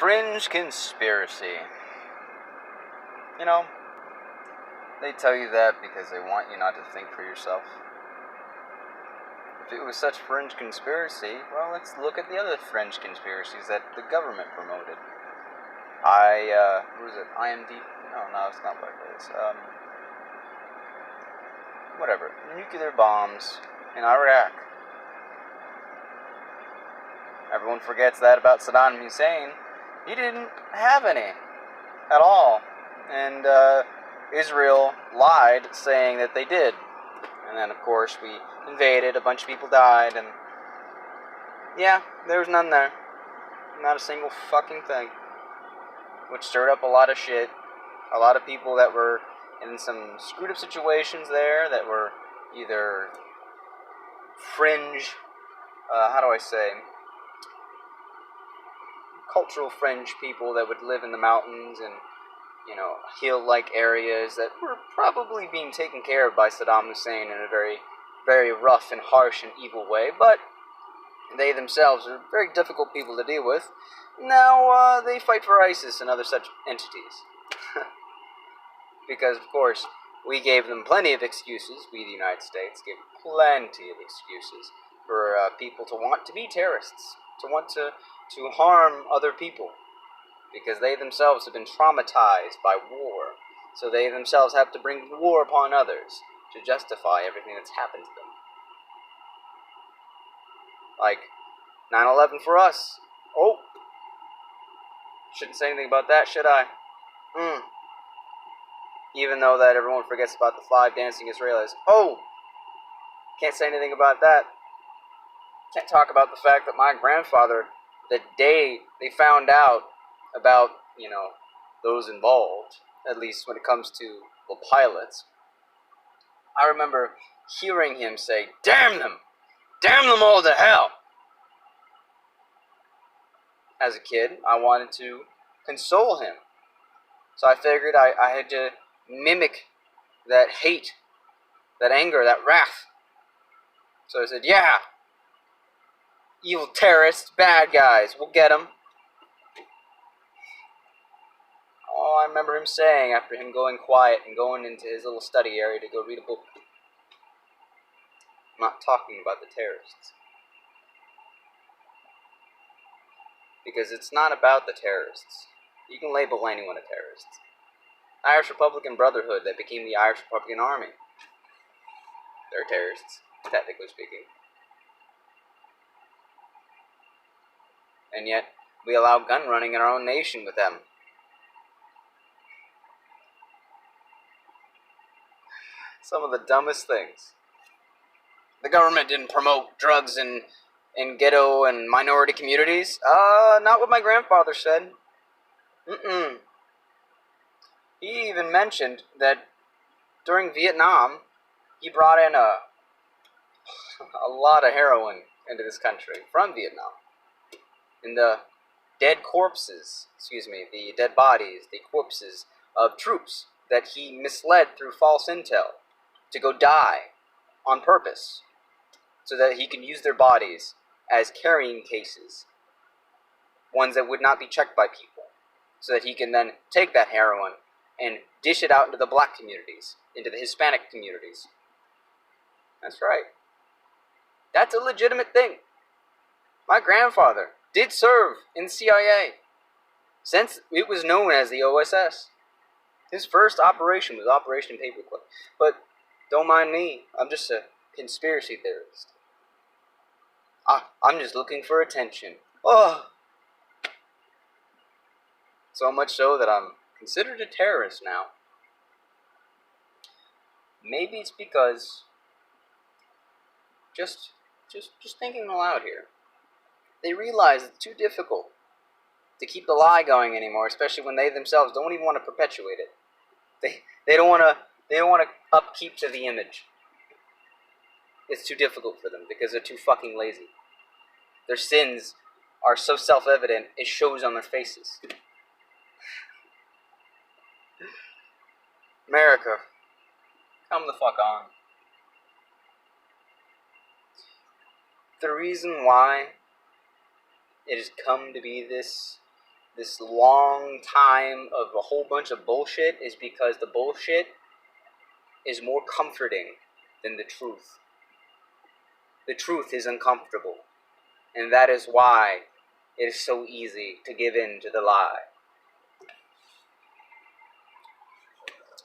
Fringe conspiracy. You know, they tell you that because they want you not to think for yourself. If it was such fringe conspiracy, well, let's look at the other fringe conspiracies that the government promoted. What was it? IMD? No, it's not what it is. Whatever. Nuclear bombs in Iraq. Everyone forgets that about Saddam Hussein. He didn't have any at all. And Israel lied, saying that they did. And then, of course, we invaded, a bunch of people died, and yeah, there was none there. Not a single fucking thing. Which stirred up a lot of shit. A lot of people that were in some screwed up situations there that were either fringe, cultural fringe people that would live in the mountains and, hill-like areas that were probably being taken care of by Saddam Hussein in a very, very rough and harsh and evil way, but they themselves are very difficult people to deal with. Now, they fight for ISIS and other such entities. Because, of course, we gave them plenty of excuses, we, the United States, gave plenty of excuses for people to want to be terrorists, to want to harm other people, because they themselves have been traumatized by war, so they themselves have to bring war upon others to justify everything that's happened to them. Like 9/11 for us. Oh, shouldn't say anything about that, should I? Even though that everyone forgets about the 5 dancing Israelis. Oh, can't say anything about that. Can't talk about the fact that my grandfather, the day they found out about, those involved, at least when it comes to the pilots, I remember hearing him say, damn them all to hell. As a kid, I wanted to console him. So I figured I had to mimic that hate, that anger, that wrath. So I said, yeah, evil terrorists, bad guys, we'll get them. Oh, I remember him saying, after him going quiet and going into his little study area to go read a book, I'm not talking about the terrorists. Because it's not about the terrorists. You can label anyone a terrorist. Irish Republican Brotherhood that became the Irish Republican Army. They're terrorists, technically speaking. And yet, we allow gun running in our own nation with them. Some of the dumbest things. The government didn't promote drugs in ghetto and minority communities. Not what my grandfather said. He even mentioned that during Vietnam, he brought in a lot of heroin into this country from Vietnam. And the dead bodies, the corpses of troops that he misled through false intel to go die on purpose so that he can use their bodies as carrying cases, ones that would not be checked by people, so that he can then take that heroin and dish it out into the black communities, into the Hispanic communities. That's right. That's a legitimate thing. My grandfather did serve in the CIA, since it was known as the OSS. His first operation was Operation Paperclip. But don't mind me, I'm just a conspiracy theorist. I'm just looking for attention. Oh! So much so that I'm considered a terrorist now. Maybe it's because, just thinking aloud here, they realize it's too difficult to keep the lie going anymore, especially when they themselves don't even want to perpetuate it. They don't want to upkeep to the image. It's too difficult for them because they're too fucking lazy. Their sins are so self-evident, it shows on their faces. America, come the fuck on. The reason why it has come to be this this long time of a whole bunch of bullshit is because the bullshit is more comforting than the truth. The truth is uncomfortable, and that is why it is so easy to give in to the lie.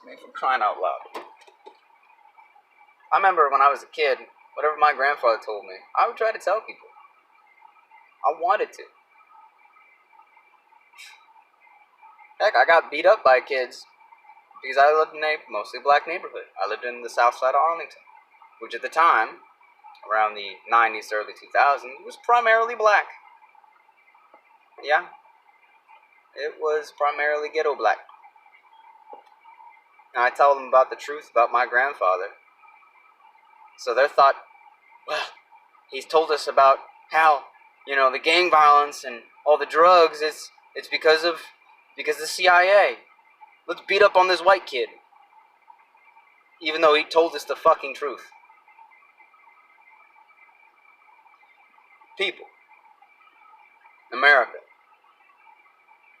I mean, for crying out loud. I remember when I was a kid, whatever my grandfather told me, I would try to tell people. I wanted to. Heck, I got beat up by kids because I lived in a mostly black neighborhood. I lived in the south side of Arlington, which at the time, around the 90s, early 2000s, was primarily black. Yeah, it was primarily ghetto black. And I tell them about the truth about my grandfather. So they thought, well, he's told us about how, the gang violence and all the drugs, it's because the CIA. Let's beat up on this white kid. Even though he told us the fucking truth. People. America.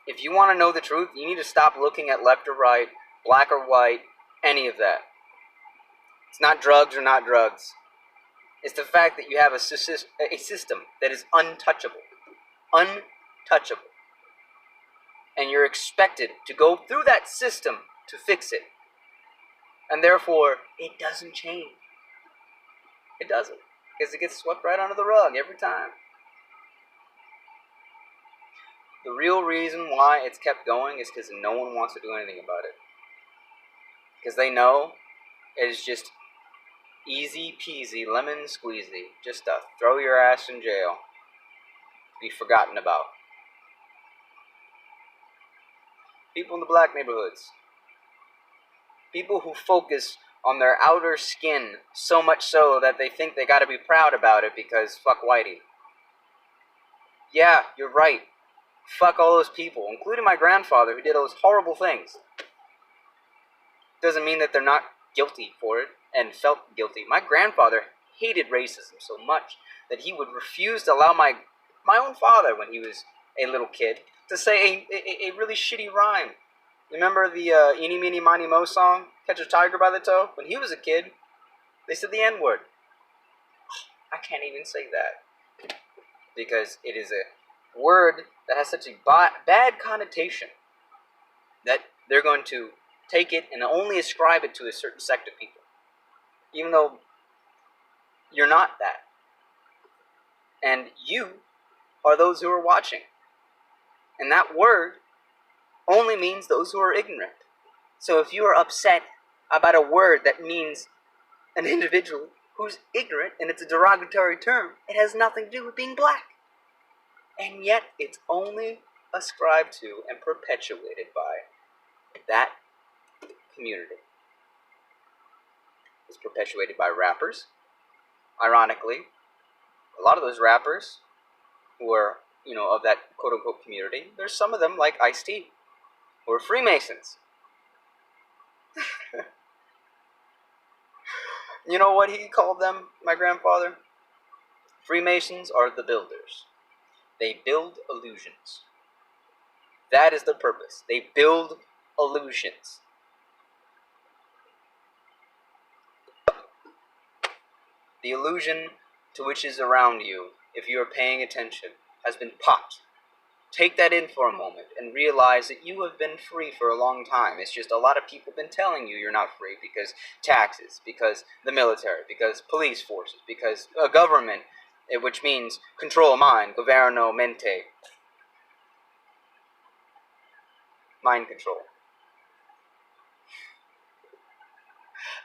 If you want to know the truth, you need to stop looking at left or right, black or white, any of that. It's not drugs or not drugs. It's the fact that you have a system that is untouchable. Untouchable. And you're expected to go through that system to fix it. And therefore, it doesn't change. It doesn't. Because it gets swept right under the rug every time. The real reason why it's kept going is because no one wants to do anything about it. Because they know it is just easy peasy, lemon squeezy. Just to throw your ass in jail. Be forgotten about. People in the black neighborhoods. People who focus on their outer skin so much so that they think they gotta be proud about it because fuck whitey. Yeah, you're right. Fuck all those people, including my grandfather who did those horrible things. Doesn't mean that they're not guilty for it and felt guilty. My grandfather hated racism so much that he would refuse to allow my own father, when he was a little kid, to say a really shitty rhyme. Remember the Eeny, Meeny, Miny, Mo song, Catch a Tiger by the Toe? When he was a kid, they said the N-word. I can't even say that. Because it is a word that has such a bad connotation that they're going to take it and only ascribe it to a certain sect of people. Even though you're not that. And you are those who are watching. And that word only means those who are ignorant. So if you are upset about a word that means an individual who's ignorant and it's a derogatory term, it has nothing to do with being black. And yet it's only ascribed to and perpetuated by that community. It's perpetuated by rappers. Ironically, a lot of those rappers who are, of that quote-unquote community, there's some of them, like Ice-T, who are Freemasons. You know what he called them, my grandfather? Freemasons are the builders. They build illusions. That is the purpose. They build illusions. The illusion to which is around you, if you are paying attention, has been popped. Take that in for a moment and realize that you have been free for a long time. It's just a lot of people have been telling you you're not free because taxes, because the military, because police forces, because a government, which means control of mind, governo mente. Mind control.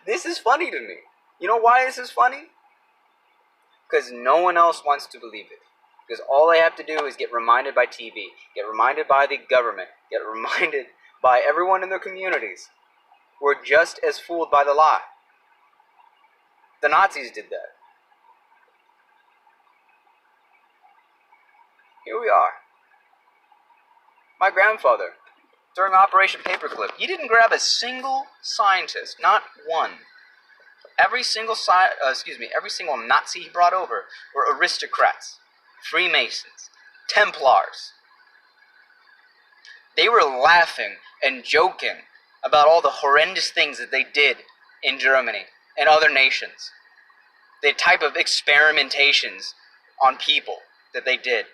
This is funny to me. You know why this is funny? Because no one else wants to believe it. Because all they have to do is get reminded by TV, get reminded by the government, get reminded by everyone in their communities. We're just as fooled by the lie. The Nazis did that. Here we are. My grandfather, during Operation Paperclip, he didn't grab a single scientist, not one. Every single Nazi he brought over were aristocrats, Freemasons, Templars. They were laughing and joking about all the horrendous things that they did in Germany and other nations. The type of experimentations on people that they did.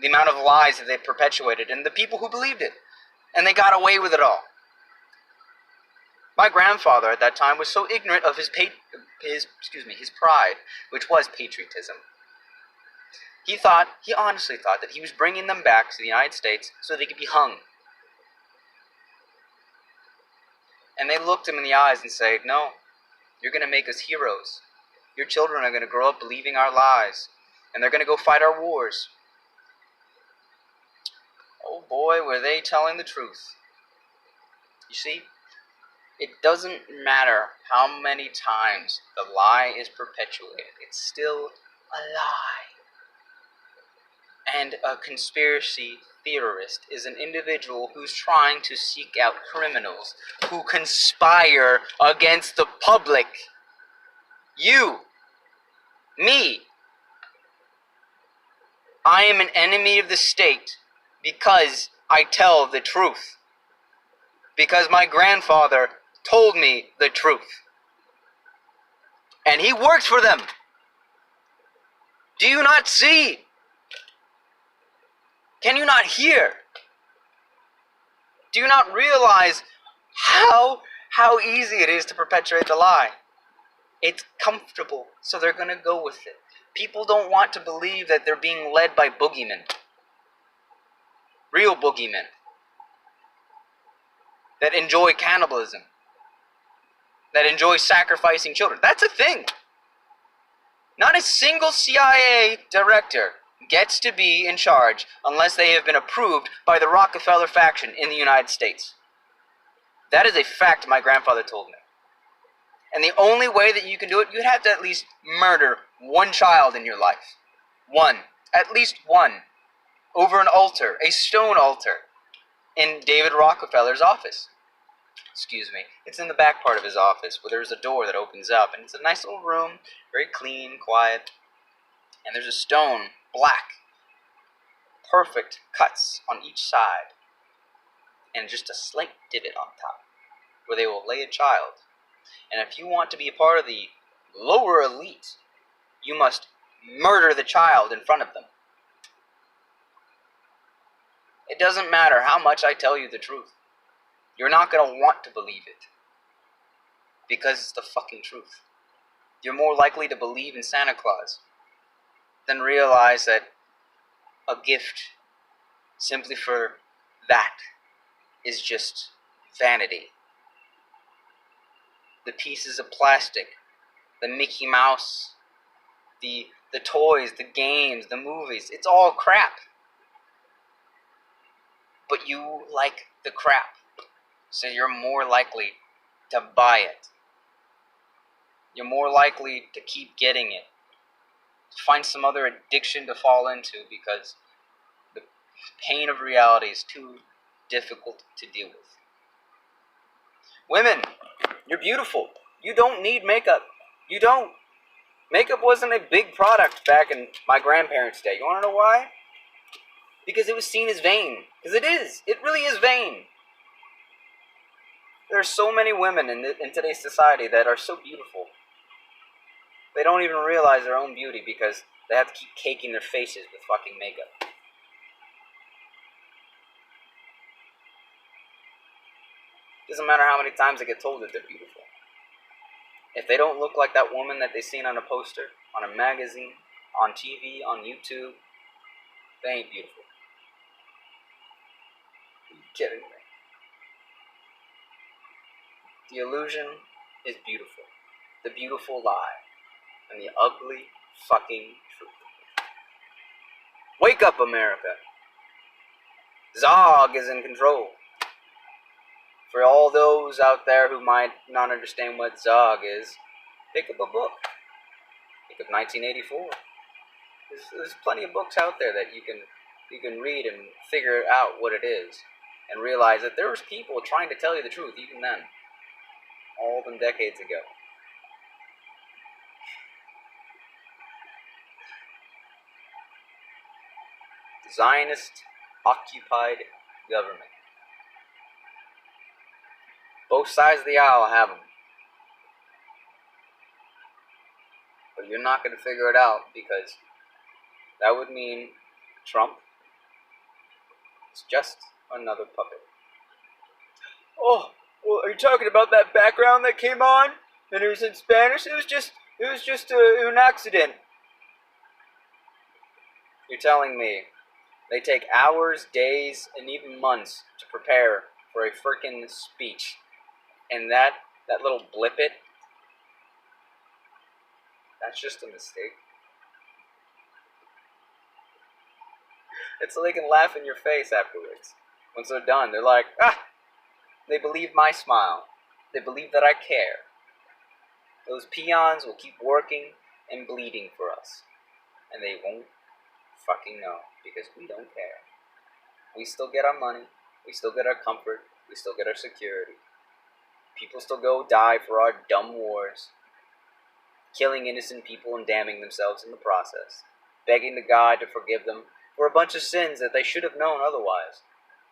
The amount of lies that they perpetuated, and the people who believed it. And they got away with it all. My grandfather at that time was so ignorant of his pride, which was patriotism. He honestly thought that he was bringing them back to the United States so they could be hung. And they looked him in the eyes and said, "No, you're going to make us heroes. Your children are going to grow up believing our lies, and they're going to go fight our wars." Oh boy, were they telling the truth. You see, it doesn't matter how many times the lie is perpetuated. It's still a lie. And a conspiracy theorist is an individual who's trying to seek out criminals who conspire against the public. You. Me. I am an enemy of the state because I tell the truth. Because my grandfather told me the truth. And he works for them. Do you not see? Can you not hear? Do you not realize how easy it is to perpetuate the lie? It's comfortable, so they're going to go with it. People don't want to believe that they're being led by boogeymen. Real boogeymen. That enjoy cannibalism. That enjoy sacrificing children. That's a thing. Not a single CIA director gets to be in charge unless they have been approved by the Rockefeller faction in the United States. That is a fact my grandfather told me. And the only way that you can do it, you'd have to at least murder one child in your life. One. At least one. Over an altar, a stone altar, in David Rockefeller's office. Excuse me. It's in the back part of his office where there's a door that opens up. And it's a nice little room, very clean, quiet. And there's a stone, black, perfect cuts on each side. And just a slight divot on top, where they will lay a child. And if you want to be a part of the lower elite, you must murder the child in front of them. It doesn't matter how much I tell you the truth. You're not going to want to believe it. Because it's the fucking truth. You're more likely to believe in Santa Claus than realize that a gift simply for that is just vanity. The pieces of plastic, the Mickey Mouse, the toys, the games, the movies, it's all crap. But you like the crap, so you're more likely to buy it. You're more likely to keep getting it. To find some other addiction to fall into because the pain of reality is too difficult to deal with. Women, you're beautiful. You don't need makeup. You don't. Makeup wasn't a big product back in my grandparents' day. You want to know why? Because it was seen as vain. Because it is. It really is vain. There are so many women in today's society that are so beautiful. They don't even realize their own beauty because they have to keep caking their faces with fucking makeup. Doesn't matter how many times they get told that they're beautiful. If they don't look like that woman that they've seen on a poster, on a magazine, on TV, on YouTube, they ain't beautiful. Are you kidding me? The illusion is beautiful. The beautiful lie. And the ugly fucking truth. Wake up, America. Zog is in control. For all those out there who might not understand what Zog is, pick up a book. Pick up 1984. There's plenty of books out there that you can read and figure out what it is. And realize that there was people trying to tell you the truth even then. All them decades ago. Zionist occupied government. Both sides of the aisle have them. But you're not going to figure it out because that would mean Trump is just another puppet. Oh, well, are you talking about that background that came on? And it was in Spanish? It was just an accident. You're telling me they take hours, days, and even months to prepare for a frickin' speech. And that little blippet, that's just a mistake. It's so they can laugh in your face afterwards. Once they're done, they're like, they believe my smile. They believe that I care. Those peons will keep working and bleeding for us. And they won't fucking know, because we don't care. We still get our money. We still get our comfort. We still get our security. People still go die for our dumb wars, killing innocent people and damning themselves in the process, begging the God to forgive them for a bunch of sins that they should have known otherwise.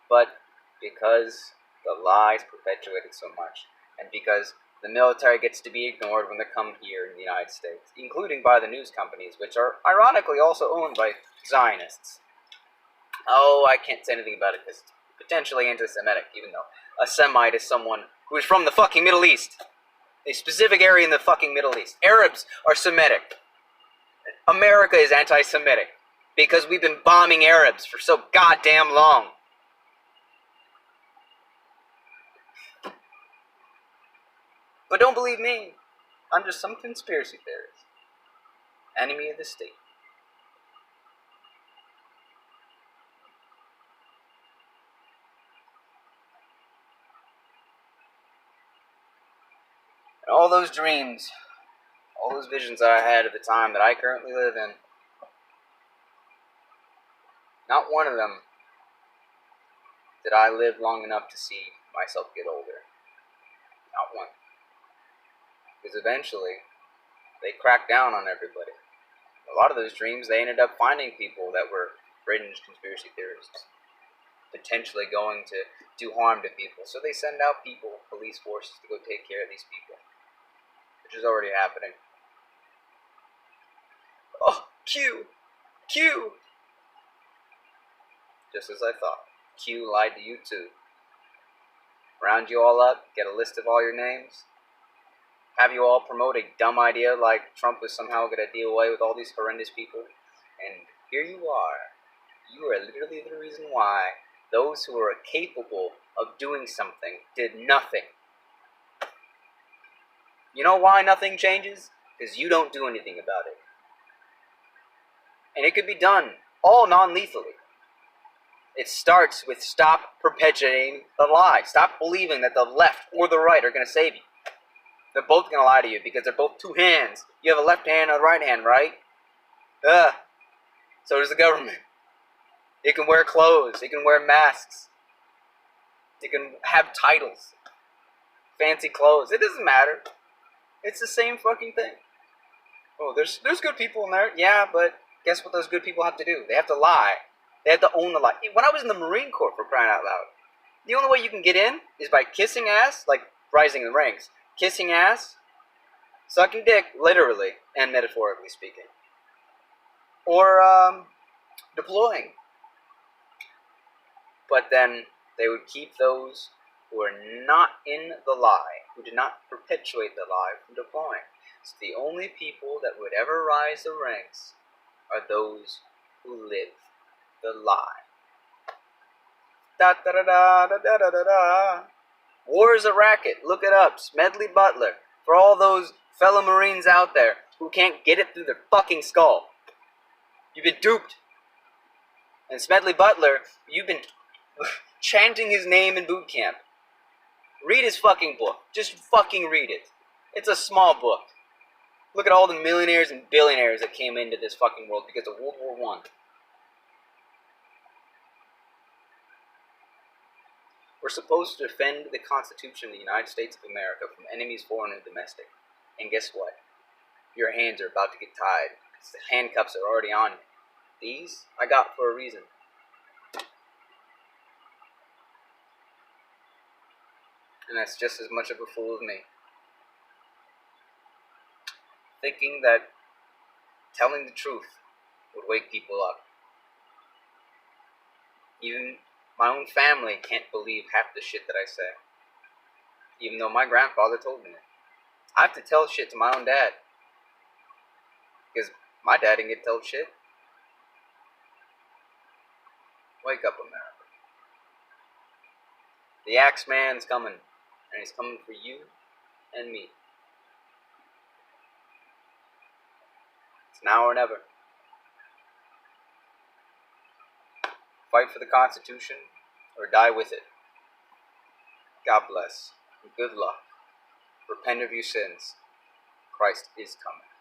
But because the lies perpetuated so much, and because the military gets to be ignored when they come here in the United States, including by the news companies, which are ironically also owned by Zionists. Oh, I can't say anything about it because it's potentially anti-Semitic, even though a Semite is someone who is from the fucking Middle East. A specific area in the fucking Middle East. Arabs are Semitic. America is anti-Semitic because we've been bombing Arabs for so goddamn long. But don't believe me. I'm just some conspiracy theorist. Enemy of the state. And all those dreams, all those visions that I had at the time that I currently live in, not one of them did I live long enough to see myself get older. Not one. Because eventually, they cracked down on everybody. A lot of those dreams, they ended up finding people that were fringe conspiracy theorists, potentially going to do harm to people. So they send out people, police forces, to go take care of these people, which is already happening. Oh, Q! Just as I thought. Q lied to you too. Round you all up, get a list of all your names, have you all promote a dumb idea like Trump was somehow going to deal away with all these horrendous people, and here you are. You are literally the reason why those who are capable of doing something did nothing. You know why nothing changes? Because you don't do anything about it. And it could be done all non-lethally. It starts with stop perpetuating the lie. Stop believing that the left or the right are going to save you. They're both going to lie to you because they're both two hands. You have a left hand and a right hand, right? So does the government. It can wear clothes. It can wear masks. It can have titles. Fancy clothes. It doesn't matter. It's the same fucking thing. Oh, there's good people in there. Yeah, but guess what those good people have to do? They have to lie. They have to own the lie. When I was in the Marine Corps, for crying out loud, the only way you can get in is by kissing ass, like rising in the ranks. Kissing ass, sucking dick, literally and metaphorically speaking. Or deploying. But then they would keep those who are not in the lie, who did not perpetuate the lie, from deploying. So the only people that would ever rise the ranks are those who live the lie. Da da da da da da da da. War is a racket. Look it up. Smedley Butler. For all those fellow Marines out there who can't get it through their fucking skull. You've been duped. And Smedley Butler, you've been chanting his name in boot camp. Read his fucking book. Just fucking read it. It's a small book. Look at all the millionaires and billionaires that came into this fucking world because of World War I. We're supposed to defend the Constitution of the United States of America from enemies foreign and domestic. And guess what? Your hands are about to get tied. The handcuffs are already on you. These I got for a reason. And that's just as much of a fool as me. Thinking that telling the truth would wake people up. Even my own family can't believe half the shit that I say. Even though my grandfather told me it. I have to tell shit to my own dad. Because my dad didn't get told shit. Wake up, America. The Axeman's coming. And he's coming for you and me. It's now or never. Fight for the Constitution or die with it. God bless. And good luck. Repent of your sins. Christ is coming.